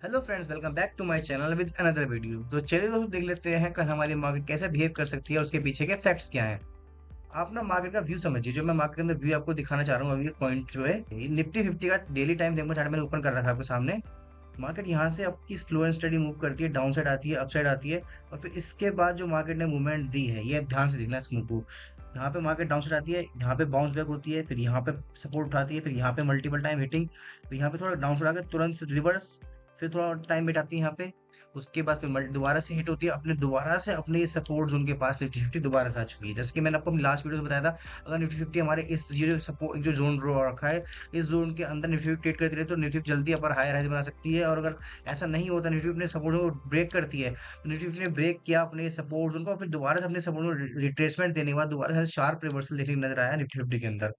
Hello friends, welcome back to my channel with another video. तो चलिए दोस्तों, देख लेते हैं कल हमारी मार्केट कैसे बिहेव कर सकती है और उसके पीछे के फैक्ट्स क्या हैं। आप ना मार्केट का व्यू समझिए। जो मैं मार्केट के अंदर व्यू आपको दिखाना चाह रहा हूँ, अभी पॉइंट जो है निफ्टी 50 का डेली टाइम फ्रेम का चार्ट मैंने ओपन कर रखा है आपके सामने। मार्केट यहाँ से आपकी स्लो एंड स्टडी मूव करती है, डाउन साइड आती है, अप साइड आती है, और फिर इसके बाद जो मार्केट ने मूवमेंट दी है, ये ध्यान से देखना इस मूव को। यहाँ पे मार्केट डाउन साइड आती है, यहाँ पे बाउंस बैक होती है, फिर यहाँ पे सपोर्ट उठाती है, फिर यहाँ पे मल्टीपल टाइम हिटिंग, फिर यहाँ पे थोड़ा डाउन साइड आकर तुरंत रिवर्स, फिर थोड़ा टाइम बिताती है यहाँ पे। उसके बाद फिर दोबारा से हिट होती है, अपने दोबारा से अपने सपोर्ट जोन के पास निफ्टी 50 दोबारा से आ चुकी है। जैसे कि मैंने आपको अपनी लास्ट वीडियो में बताया था, अगर निफ्टी 50 हमारे इस ये जो सपोर्ट जो जोन ड्रॉ रखा है, इस जोन के अंदर निफ्टी ट्रेड करती रहे तो निफ्टी जल्दी अपर हायर हाई बना सकती है। और अगर ऐसा नहीं होता, निफ्टी अपने सपोर्ट को ब्रेक करती है, तो निफ्टी ने ब्रेक किया अपने सपोर्ट जोन को, फिर दोबारा से अपने सपोर्ट को रिट्रेसमेंट देने के बाद दोबारा से शार्प रिवर्सल देखने को नजर आया निफ्टी 50 के अंदर।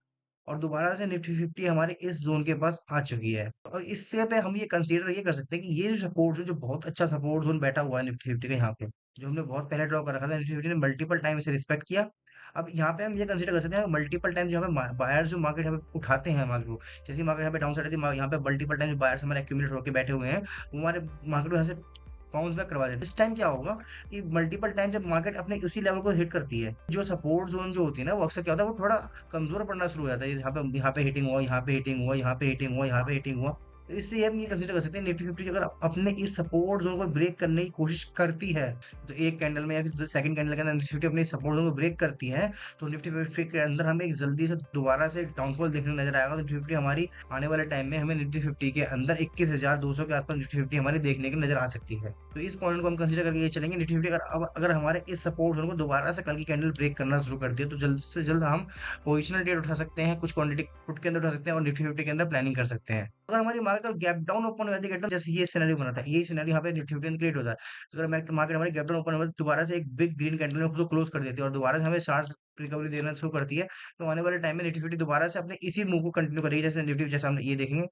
और दोबारा से निफ्टी 50 हमारे इस जोन के पास आ चुकी है। और इससे पे हम ये कंसीडर ये कर सकते हैं कि ये जो सपोर्ट जोन, जो बहुत अच्छा सपोर्ट जोन बैठा हुआ है निफ्टी 50 का यहाँ पे, जो हमने बहुत पहले ड्रॉ कर रखा था, निफ्टी 50 ने मल्टीपल टाइम इसे रिस्पेक्ट किया। अब यहाँ पे हम ये कंसीडर कर सकते हैं मल्टीपल टाइम जो हमें बायर्स जो मार्केट यहाँ पे उठाते हैं मार्केट को, जैसे मार्केट यहाँ पे डाउन साइड आती है, यहाँ पे मल्टीपल टाइम जो बायर्स हमारे एक्यूमुलेट होकर बैठे हुए हैं, वो हमारे मार्केट को यहाँ से बाउंस बैक करवा देते हैं। इस टाइम क्या होगा कि मल्टीपल टाइम जब मार्केट अपने उसी लेवल को हिट करती है, जो सपोर्ट जोन जो होती है ना, वो अक्सर क्या होता है, वो थोड़ा कमजोर पड़ना शुरू हो जाता है। यहाँ पे हिटिंग हुआ, यहाँ पे हिटिंग हुआ, यहाँ पे हिटिंग हुआ, यहाँ पे हिटिंग हुआ। तो इससे हम ये कंसीडर कर सकते हैं निफ्टी 50 अगर अपने इस सपोर्ट जोन को ब्रेक करने की कोशिश करती है, तो एक कैंडल में या फिर सेकंड कैंडल के अंदर निफ्टी 50 अपने सपोर्ट जोन को ब्रेक करती है, तो निफ्टी 50 के अंदर हमें एक जल्दी से दोबारा से डाउनफॉल देखने को नजर आएगा। तो निफ्टी 50 हमारी आने वाले टाइम में हमें निफ्टी 50 के अंदर 21,200 के आसपास निफ्टी 50 हमारी देखने की नजर आ सकती है। तो इस पॉइंट को हम कंसीडर करके ये चलेंगे, निफ्टी 50 अगर हमारे इस सपोर्ट जोन को दोबारा से कल की कैंडल ब्रेक करना शुरू करती है, तो जल्द से जल्द हम पोजिशनल ट्रेड उठा सकते हैं, कुछ क्वांटिटी पुट के अंदर उठा सकते हैं और निफ्टी 50 के अंदर प्लानिंग कर सकते हैं। अगर हमारी मार्केट गैप डाउन ओपन हो जाती है, जैसे ये सिनेरियो बना था, यही सिनेरियो यहाँ पे निफ्टी 50 क्रिएट होता है। अगर मार्केट हमारी गैप डाउन ओपन हो, दोबारा से एक बिग ग्रीन कैंडल में खुद को क्लोज कर देती है और दोबारा से हमें शार्प रिकवरी देना शुरू करती है, तो आने वाले टाइम में निफ्टी 50 दोबारा से अपने इसी मूव को कंटिन्यू करेगी। जैसे निफ्टी, जैसे हम ये देखेंगे,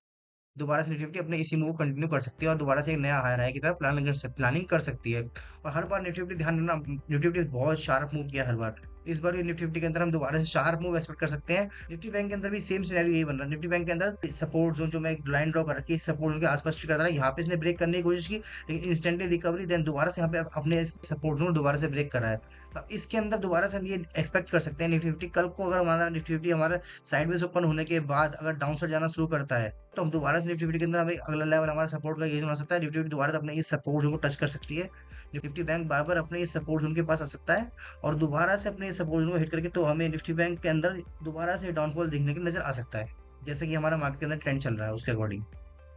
दोबारा से निफ्टी 50 अपने इसी मूव कंटिन्यू कर सकती है और दोबारा से एक नया हायर हाई की तरफ प्लानिंग कर सकती है। और हर बार निफ्टी 50, ध्यान रखना, निफ्टी 50 बहुत शार्प मूव किया हर बार। इस बार भी निफ्टी 50 के अंदर हम दोबारा से शार्प मूव एक्सपेक्ट कर सकते हैं। निफ्टी बैंक के अंदर भी सेम सिनेरियो यही बन रहा है। निफ्टी बैंक के अंदर सपोर्ट जोन जो मैं एक लाइन ड्रॉ कर रखी है, इस सपोर्ट जोन के आसपास ट्रेड करता रहा, यहाँ पे इसने ब्रेक करने की कोशिश की, लेकिन इंस्टेंटली रिकवरी, देन दोबारा से यहाँ पे अपने सपोर्ट जोन दोबारा से ब्रेक करा है। तो इसके अंदर दोबारा से हम ये एक्सपेक्ट कर सकते हैं निफ्टी 50 कल को, अगर हमारा निफ्टी 50 हमारा साइडवेज ओपन होने के बाद अगर डाउन साइड जाना शुरू करता है, तो हम दोबारा से निफ्टी 50 के अंदर हमें अगला लेवल हमारा सपोर्ट का ये हो सकता है। निफ्टी 50 दोबारा से अपने इस सपोर्ट जोन को टच कर सकती है। निफ्टी बैंक बार बार अपने इस सपोर्ट जोन के पास आ सकता है और दोबारा से अपने इस सपोर्ट जोन को हिट करके, तो हमें निफ्टी बैंक के अंदर दोबारा से डाउनफॉल देखने की नजर आ सकता है, जैसे कि हमारा मार्केट के अंदर ट्रेंड चल रहा है उसके अकॉर्डिंग।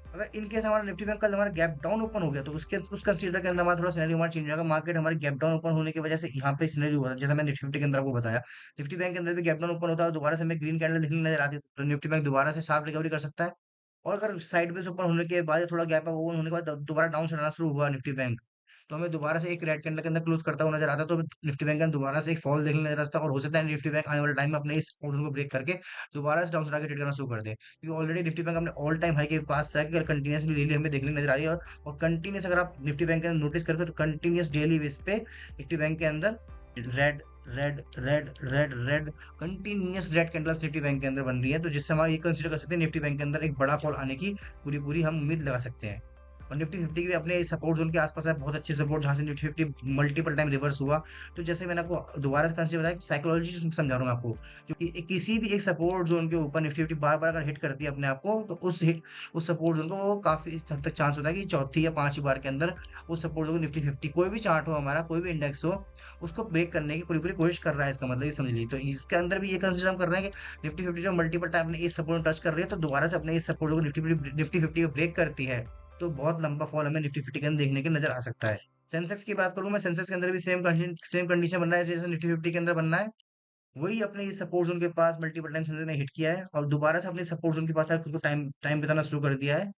अगर इन केस हमारा निफ्टी बैंक कल हमारा गैप डाउन ओपन हो गया, तो उसके उस कंसीडर के अंदर हमारा थोड़ा सिनेरियो हमारा चेंज हो जाएगा। मार्केट हमारी गैप डाउन ओपन होने की वजह से यहाँ पे सिनेरियो हुआ था, जैसा मैंने निफ्टी 50 के अंदर आपको बताया, निफ्टी बैंक के अंदर भी गैप डाउन ओपन होता है और दोबारा से हमें ग्रीन कैंडल दिखने नजर आती है, तो निफ्टी बैंक दोबारा से शार्प रिकवरी कर सकता है। और अगर साइडवेज ओपन होने के बाद, थोड़ा गैप अप ओपन होने के बाद दोबारा डाउन चढ़ना शुरू हुआ निफ्टी बैंक, तो हमें दोबारा से एक रेड कैंडल के अंदर क्लोज करता हुआ नजर आता है, तो निफ्टी बैंक का दोबारा से एक फॉल देखने नजर आता है। और हो सकता है निफ्टी बैंक आने वाले टाइम में अपने इस पोर्टल को ब्रेक करके दोबारा से डाउन चढ़ा के ट्रेड करना शुरू कर दे, क्योंकि ऑलरेडी निफ्टी बैंक अपने ऑल टाइम हाई के पास जाकर कंटिन्यूसली डेली हमें देखने नजर आ रही है। और कंटिन्यूस अगर आप निफ्टी बैंक के अंदर नोटिस करते हो, तो कंटिन्यूस डेली बेस पे निफ्टी बैंक के अंदर red red red red red continuous red candles Nifty bank के अंदर बन रही है, तो जिससे हम ये कंसीडर कर सकते हैं निफ्टी बैंक के अंदर एक बड़ा फॉल आने की पूरी पूरी हम उम्मीद लगा सकते हैं। और निफ्टी 50 भी अपने सपोर्ट जोन के आसपास है, बहुत अच्छे सपोर्ट, जहां से निफ्टी 50 मल्टीपल टाइम रिवर्स हुआ। तो जैसे मैंने आपको दोबारा से कंसीडर बताया, साइकोलॉजी समझा रहा हूँ मैं आपको, क्योंकि किसी भी एक सपोर्ट जोन के ऊपर निफ्टी 50 बार बार अगर हिट करती है अपने आप को, तो उस सपोर्ट जोन को वो काफी हद तक चांस होता है कि चौथी या पांचवी बार के अंदर उस सपोर्ट जोन को निफ्टी 50 कोई भी चार्ट हो हमारा, कोई भी इंडेक्स हो, उसको ब्रेक करने की पूरी पूरी कोशिश कर रहा है। इसका मतलब ये समझ लीजिए। तो इसके अंदर भी ये कंसिडर हम कर रहे हैं कि निफ्टी 50 जो मल्टीपल टाइम अपने इस सपोर्ट टच कर रही है, तो दोबारा से अपने इस सपोर्ट को निफ्टी 50 को ब्रेक करती है, तो बहुत लंबा फॉल हमें निफ्टी 50 के अंदर देखने के नजर आ सकता है। सेंसेक्स की बात करूं मैं, सेंसेक्स के अंदर भी सेम कंडीशन बन रहा है जैसे निफ्टी 50 के अंदर बनना है। वही अपने इस सपोर्ट जोन के पास मल्टीपल टाइम सेंसेक्स ने हिट किया है और दोबारा से अपने सपोर्ट जोन के पास आकर खुद को टाइम टाइम बिताना शुरू कर दिया है,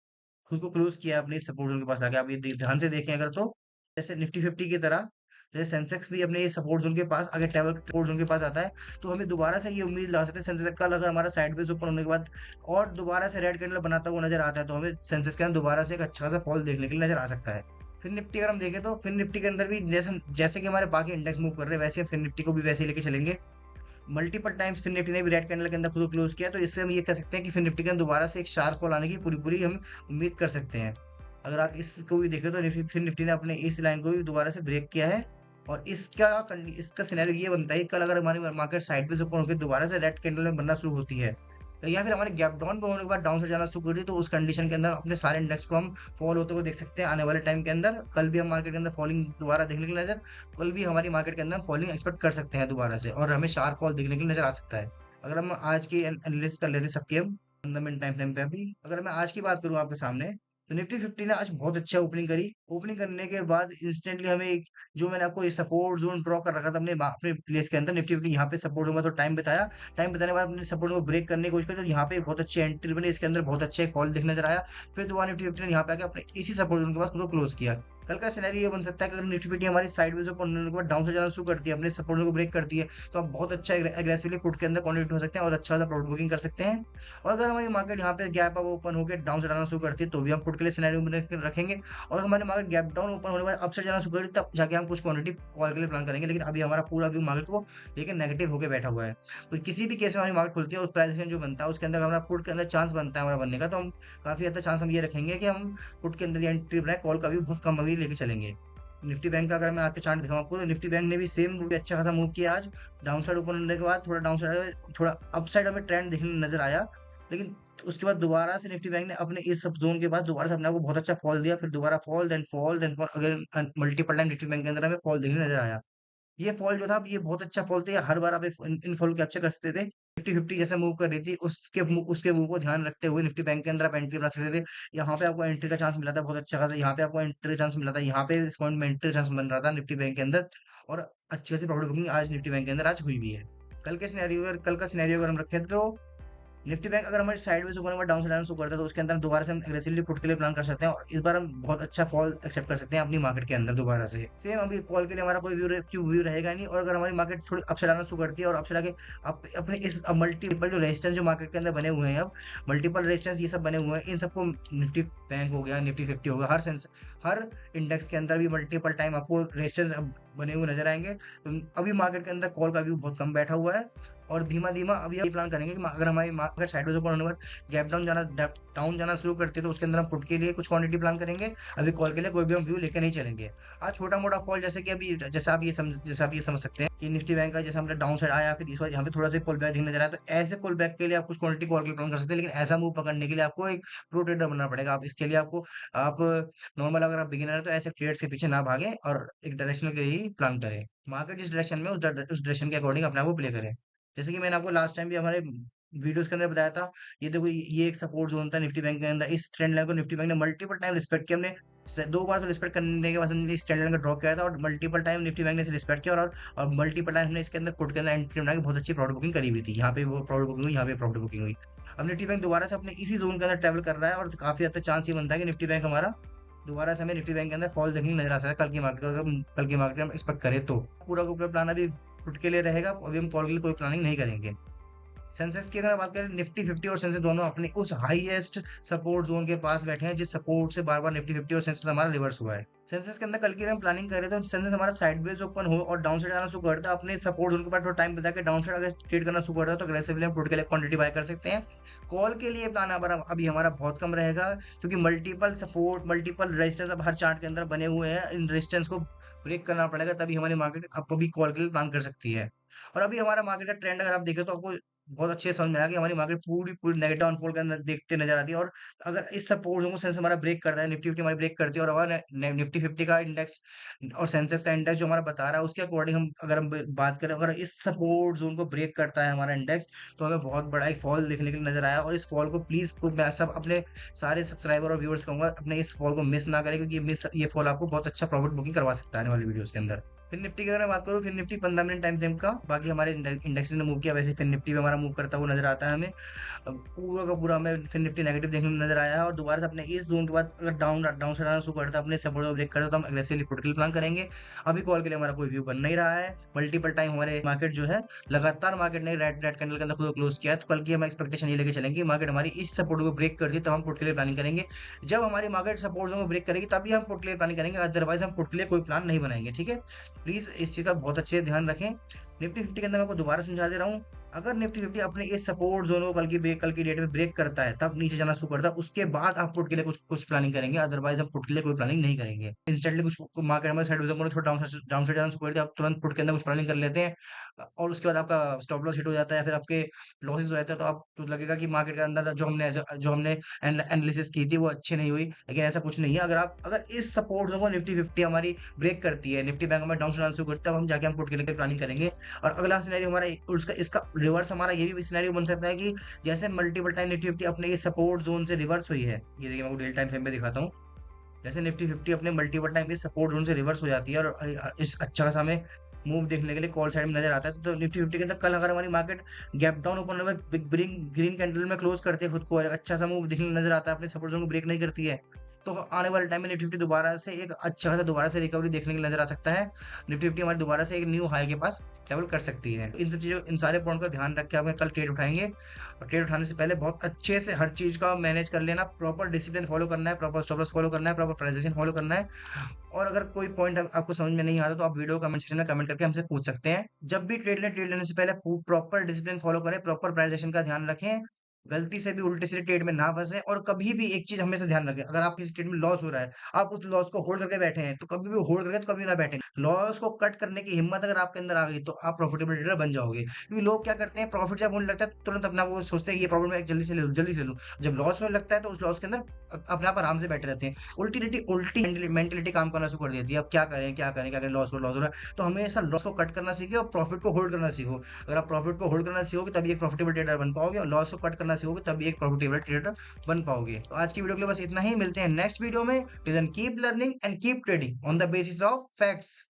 खुद को क्लोज किया है अपने इस सपोर्ट जोन के पास आके। आप ये ध्यान से देखें अगर, तो जैसे निफ्टी 50 की तरह जैसे सेंसेक्स भी अपने इस सपोर्ट जोन के पास आगे टेबल सपोर्ट जोन के पास आता है, तो हमें दोबारा से ये उम्मीद लगा सकते हैं सेंसेक्स कल अगर हमारा साइडवेज ओपन होने के बाद और दोबारा से रेड कैंडल बनाता हुआ नजर आता है, तो हमें सेंसेक्स के अंदर दोबारा से एक अच्छा सा फॉल देखने के लिए नजर आ सकता है। फिर निफ्टी अगर हम देखें, तो फिर निफ्टी के अंदर भी जैसे जैसे कि हमारे बाकी इंडेक्स मूव कर रहे हैं, वैसे फिर निफ्टी को भी वैसे ही लेके चलेंगे। मल्टीपल टाइम्स फिर निफ्टी ने भी रेड कैंडल के अंदर खुद को क्लोज किया, तो इससे हम ये कह सकते हैं कि फिर निफ्टी के अंदर दोबारा से एक शार्प फॉल आने की पूरी पूरी हम उम्मीद कर सकते हैं। अगर आप इसको भी देखें तो फिर निफ्टी ने अपने इस लाइन को भी दोबारा से ब्रेक किया है, और इसका सिनेरियो ये बनता है कि कल अगर हमारी मार्केट साइडवेज ओपन होकर दोबारा से रेड कैंडल में बनना शुरू होती है, तो या फिर हमारे गैप डाउन पे होने के बाद डाउन साइड जाना शुरू करी, तो उस कंडीशन के अंदर अपने सारे इंडेक्स को हम फॉल होते हुए देख सकते हैं आने वाले टाइम के अंदर। कल भी हम मार्केट के अंदर फॉलिंग दोबारा देखने के लिए नजर कल भी हमारी मार्केट के अंदर फॉलिंग एक्सपेक्ट कर सकते हैं दोबारा से, और हमें शार्प फॉल देखने के लिए नजर आ सकता है। अगर हम आज की एनालिसिस कर लेते हैं सबके, हम 15 मिनट टाइम फ्रेम पे अभी अगर मैं आज की बात करूँ आपके सामने, तो निफ्टी 50 ने आज बहुत अच्छा ओपनिंग करी। ओपनिंग करने के बाद इंस्टेंटली हमें एक, जो मैंने आपको ये सपोर्ट जोन ड्रॉ कर रखा था अपने प्लेस के अंदर, निफ्टी 50 यहाँ पे सपोर्ट होगा तो टाइम बताया, टाइम बताने के बाद अपने सपोर्ट को ब्रेक करने की कोशिश करी, तो यहाँ पे बहुत अच्छी एंट्री बनी, इसके अंदर बहुत अच्छा एक फॉल दिखने नजर आया। फिर दोबारा निफ्टी 50 ने यहाँ पे आके अपने इसी सपोर्ट जोन के पास उसको क्लोज किया। कल का सिनेरियो ये बन सकता है कि अगर निफ्टी 50 हमारी साइडवेज ओपन होने के बाद डाउन से जाना शुरू करती है, अपने सपोर्ट जोन को ब्रेक करती है, तो आप बहुत अच्छा एग्रेसिवली पुट के अंदर कॉन्ट्रीब्यूट हो सकते हैं और अच्छा सा प्रॉफिट बुकिंग कर सकते हैं। और अगर हमारी मार्केट यहाँ पे गैप अप ओपन होकर डाउन से जाना शुरू करती है, तो भी हम पुट के लिए सिनेरियो में रखेंगे। और अगर हमारी मार्केट गैप डाउन ओपन होने के बाद अप साइड जाना शुरू करेगी, तब जाके हम कुछ क्वांटिटी कॉल के लिए प्लान करेंगे। लेकिन अभी हमारा पूरा व्यू मार्केट को लेकिन नेगेटिव होकर बैठा हुआ है। तो किसी भी केस में हमारी मार्केट खुलती है, उस प्राइस एक्शन जो बनता है उसके अंदर हमारा पुट के अंदर चांस बनता है हमारा बनने का, तो हम काफी हद तक चांस हम ये रखेंगे कि हम पुट के अंदर एंट्री बनाए, कॉल का व्यू बहुत कम अभी लेके चलेंगे। निफ्टी बैंक का अगर मैं आपके चार्ट दिखाऊं आपको, तो निफ्टी बैंक ने भी सेम भी अच्छा खासा मूव किया आज। डाउन साइड ओपन होने के बाद थोड़ा डाउन साइड, थोड़ा अप साइड हमें ट्रेंड देखने नजर आया, लेकिन उसके बाद दोबारा से निफ्टी बैंक ने अपने इस सब जोन के बाद दोबारा से अपने आप को बहुत अच्छा फॉल दिया, फिर दोबारा फॉल देन फॉल, अगर मल्टीपल टाइम निफ्टी बैंक के अंदर हमें फॉल देखने नजर आया। ये फॉल जो था, ये बहुत अच्छा फॉल था, ये हर बार आप इन फॉल को कैप्चर कर सकते थे। निफ्टी 50 जैसे मूव कर रही थी, उसके मूव को ध्यान रखते हुए निफ्टी बैंक के अंदर आप एंट्री बना सकते थे। यहाँ पे आपको एंट्री का चांस मिला था बहुत अच्छा खासा, यहाँ पे आपको एंट्री का चांस मिला था, यहाँ पे इस पॉइंट में एंट्री का चांस बन रहा था निफ्टी बैंक के अंदर, और अच्छी खासी प्रॉफिट बुकिंग आज निफ्टी बैंक के अंदर आज हुई भी है। कल का सिनेरियो अगर हम रखें, तो निफ्टी बैंक अगर हमारी साइडवेज ऊपर में डाउन से डाउन शुरू करता है, तो उसके अंदर दोबारा से हम एग्रेसिवली पुट के लिए प्लान कर सकते हैं, और इस बार हम बहुत अच्छा फॉल एक्सेप्ट कर सकते हैं अपनी मार्केट के अंदर दोबारा से। सेम अभी कॉल के लिए हमारा कोई व्यू रहेगा नहीं, और अगर हमारी मार्केट थोड़ी अपसाइड आना शुरू करती है और अपसाइड आके अपने इस मल्टीपल जो रेजिस्टेंस जो मार्केट के अंदर बने हुए हैं, अब मल्टीपल रेजिस्टेंस ये सब बने हुए हैं, इन सबको निफ्टी बैंक हो गया, निफ्टी 50 हो गया, हर इंडेक्स के अंदर भी मल्टीपल टाइम आपको रेजिस्टेंस बने हुए नजर आएंगे। तो अभी मार्केट के अंदर कॉल का व्यू बहुत कम बैठा हुआ है, और धीमा धीमा अभी हम प्लान करेंगे कि अगर हमारी मार्केट साइडवेज ऊपर होने के बाद गैप डाउन जाना शुरू करती है, तो उसके अंदर हम पुट के लिए कुछ क्वांटिटी प्लान करेंगे। अभी कॉल के लिए कोई भी हम व्यू लेके नहीं चलेंगे। आज छोटा मोटा फॉल, जैसे कि अभी जैसे आप ये समझ सकते हैं कि निफ्टी बैंक का जैसे हमने डाउन साइड आया, फिर इस बार यहाँ पे थोड़ा सा पुल बैक दिखने नजर आया, तो ऐसे पुल बैक के लिए आप कुछ क्वांटिटी कॉल के लिए प्लान कर सकते हैं। लेकिन ऐसा मूव पकड़ने के लिए आपको एक प्रो ट्रेडर बनना पड़ेगा। आप इसके लिए आपको आप नॉर्मल अगर आप बिगिनर है, तो ऐसे ट्रेड्स के पीछे ना भागे और एक डायरेक्शनल के ही प्लान करें। मार्केट जिस डायरेक्शन में उस डायरेक्शन के अकॉर्डिंग अपने आप को प्ले करें। जैसे कि मैंने आपको लास्ट टाइम भी हमारे वीडियोस के अंदर बताया था, ये देखो ये एक सपोर्ट जोन था निफ्टी बैंक के अंदर। इस ट्रेंड लाइन को निफ्टी बैंक ने मल्टीपल टाइम रिस्पेक्ट किया। हमने दो बार तो रिस्पेक्ट करने के बाद हमने इस ट्रेंड लाइन को ड्रॉ किया था, और मल्टीपल टाइम निफ्टी बैंक ने इसे रिस्पेक्ट किया, और मल्टीपल टाइम हमने इसके अंदर पुट के अंदर एंट्री बना के बहुत अच्छी प्रॉफिट बुकिंग करी हुई थी। यहाँ पे वो प्रॉफिट बुकिंग हुई, यहाँ पे प्रॉफिट बुकिंग हुई। अब निफ्टी बैंक दोबारा से अपने इसी जोन के अंदर ट्रेवल कर रहा है, और काफी अच्छा चांस ये बनता है कि निफ्टी बैंक हमारा दोबारा से हमें निफ्टी बैंक के अंदर फॉल देखने नजर आ सकता है कल की मार्केट, अगर कल की मार्केट हम एक्सपेक्ट करें तो। पूरा का पूरा प्लान अभी पुट के लिए रहेगा, अभी हम कॉल के लिए कोई प्लानिंग नहीं करेंगे। सेंसेक्स की अगर बात करें, निफ्टी 50 और सेंसेक्स दोनों अपने उस हाईएस्ट सपोर्ट जोन के पास बैठे हैं, जिस सपोर्ट से बार बार निफ्टी 50 और सेंसेक्स हमारा रिवर्स हुआ है। सेंसेक्स के अंदर कल की हम प्लानिंग कर रहे थे, तो सेंसेक्स हमारा साइडवेज ओपन हो और डाउन साइड आना शुरू करता है, अपने सपोर्ट जोन के बाद थोड़ा टाइम बता के डाउन साइड अगर ट्रेड करना शुरू करता है, तो अग्रेसिवली हम पुट के लिए क्वांटिटी बाय कर सकते हैं। कॉल के लिए प्लान हमारा अभी हमारा बहुत कम रहेगा, क्योंकि मल्टीपल सपोर्ट मल्टीपल रेजिस्टेंस अब हर चार्ट के अंदर बने हुए हैं। इन रेजिस्टेंस को ब्रेक करना पड़ेगा, तभी हमारी मार्केट अब भी कॉल के लिए प्लान कर सकती है। और अभी हमारा मार्केट का ट्रेंड अगर आप देखें, तो आपको बहुत अच्छे से समझ में आया कि हमारी मार्केट पूरी पूरी नेगेटिव अनफोल्ड के अंदर देखते नजर आती है। और अगर इस सपोर्ट को सेंस हमारा ब्रेक करता है, निफ्टी 50 हमारी ब्रेक करती है, और हमारा निफ्टी 50 का इंडेक्स और सेंसेक्स का इंडेक्स जो हमारा बता रहा है, उसके अकॉर्डिंग हम अगर हम बात करें, अगर इस सपोर्ट जोन को ब्रेक करता है हमारा इंडेक्स, तो हमें बहुत बड़ा एक फॉल देखने के लिए नजर आया। और इस फॉल को प्लीज को मैं सब अपने सारे सब्सक्राइबर और व्यूअर्स कहूंगा, अपने इस फॉल को मिस ना करें, क्योंकि ये फॉल आपको बहुत अच्छा प्रॉफिट बुकिंग करवा सकता है आने वाली वीडियोस के अंदर। फिर निफ्टी की अगर मैं बात करूँ, फिर निफ्टी 15 मिनट टाइम फ्रेम का, बाकी हमारे इंडेक्स ने मूव किया, वैसे फिर निफ्टी भी हमारा मूव करता हुआ नजर आता है हमें। पूरा का पूरा हमें फिर निफ्टी नेगेटिव देखने को नजर आया है, और दोबारा से अपने इस जोन के बाद अगर डाउन साइड आना शुरू करता है, अपने सपोर्ट को ब्रेक करता है, तो हम एग्रेसिवली पुट के लिए प्लान करेंगे। अभी कॉल के लिए हमारा कोई व्यू बन नहीं रहा है। मल्टीपल टाइम हमारे मार्केट जो है लगातार मार्केट ने रेड रेड कैंडल के अंदर खुद को क्लोज किया है, तो कल की हम एक्सपेक्टेशन ये लेके चलेंगे, मार्केट हमारी इस सपोर्ट को ब्रेक करती है, तो हम पुट के लिए प्लानिंग करेंगे। जब हमारी मार्केट सपोर्ट जोन को ब्रेक करेगी, तभी हम पुट के लिए प्लानिंग करेंगे, अदरवाइज हम पुट के लिए कोई प्लान नहीं बनाएंगे। ठीक है, प्लीज इस चीज का बहुत अच्छे से ध्यान रखें। निफ्टी 50 के अंदर मैं आपको दोबारा समझा दे रहा हूँ, अगर निफ्टी 50 अपने इस सपोर्ट जोन को कल की डेट में ब्रेक करता है, तब नीचे जाना शुरू करता है, उसके बाद आप पुट के लिए कुछ कुछ प्लानिंग करेंगे, अदरवाइज हम पुट के लिए कोई प्लानिंग नहीं करेंगे। इंस्टेंटली कुछ मार्केट में साइड थोड़ा डाउन साइड जाना शुरू कर दिया, आप तुरंत पुट के अंदर कुछ प्लानिंग कर लेते हैं, और उसके बाद आपका स्टॉप लॉस हिट हो जाता है, फिर आपके लॉसेस हो जाते हैं, तो आप तो लगेगा कि मार्केट के अंदर जो हमने एनालिसिस की थी वो अच्छी नहीं हुई। लेकिन ऐसा कुछ नहीं है, अगर इस सपोर्ट जोन को निफ्टी 50 हमारी ब्रेक करती है, निफ्टी बैंक में डाउन से शुरू करता है, तब हम जाके हम पुट के लिए प्लानिंग करेंगे। और अगला सिनेरियो हमारा उसका इसका रिवर्स हमारा ये भी सिनेरियो बन सकता है कि जैसे मल्टीपल टाइम निफ्टी 50 अपने ये सपोर्ट जोन से रिवर्स हुई है, ये देखिए मैं आपको रियल टाइम फ्रेम पे दिखाता हूँ। जैसे निफ्टी 50 अपने मल्टीपल टाइम इस सपोर्ट जोन से रिवर्स हो जाती है, और इस अच्छा खासा हमें मूव देखने के लिए कॉल साइड में नजर आता है, तो निफ्टी 50 के अंदर कल अगर हमारी मार्केट गैप डाउन ओपन में बिग ग्रीन ग्रीन कैंडल में क्लोज करते हैं खुद को, और अच्छा सा मूव दिखने नजर आता है, अपने सपोर्ट जोन को ब्रेक नहीं करती है, तो आने वाले टाइम में निफ्टी 50 दोबारा से एक अच्छा खासा दोबारा से रिकवरी देखने के लिए नजर आ सकता है। निफ्टी 50 हमारी दोबारा से एक न्यू हाई के पास ट्रेवल कर सकती है। इन सब चीजों इन सारे पॉइंट का ध्यान रख के आप कल ट्रेड उठाएंगे, और ट्रेड उठाने से पहले बहुत अच्छे से हर चीज का मैनेज कर लेना, प्रॉपर डिसिप्लिन फॉलो करना है, प्रॉपर स्टॉप लॉस फॉलो करना है, प्रॉपर प्राइजेशन फॉलो करना है। और अगर कोई पॉइंट आपको समझ में नहीं आता, तो आप वीडियो कमेंट सेक्शन में कमेंट करके हमसे पूछ सकते हैं। जब भी ट्रेड लेने से पहले प्रॉपर डिसिप्लिन फॉलो करें, प्रॉपर प्राइजेशन का ध्यान रखें, गलती से भी उल्टे सीधे ट्रेड में ना फंसे, और कभी भी एक चीज हमेशा ध्यान रखें, अगर आप किसी ट्रेड में लॉस हो रहा है, आप उस लॉस को होल्ड करके बैठे हैं, तो कभी भी होल्ड करके तो कभी ना बैठे। लॉस को कट करने की हिम्मत अगर आपके अंदर आ गई, तो आप प्रॉफिटेबल ट्रेडर बन जाओगे। क्योंकि लोग क्या करते हैं, प्रॉफिट जब होने लगता है तुरंत अपना वो सोचते हैं कि ये प्रॉब्लम है, जल्दी से ले लूं, जल्दी से लूं। जब लॉस होने लगता है, तो उस लॉस के अंदर अपने आप आराम से बैठे रहते हैं। उल्टी मेंटेलिटी काम करना शुरू कर देती है, अब क्या करें क्या करें क्या करें, लॉस हो रहा है। तो हमेशा लॉस को कट करना सीखे और प्रॉफिट को होल्ड करना सीखो। अगर आप प्रॉफिट को होल्ड करना सीखोगे, तभी एक प्रॉफिटेबल ट्रेडर बन पाओगे, और लॉस को कट करना सीखोगे, तभी एक प्रॉफिटेबल ट्रेडर बन पाओगे। तो आज की वीडियो के लिए बस इतना ही, मिलते हैं नेक्स्ट वीडियो में। Till then keep learning and keep trading on the basis of facts.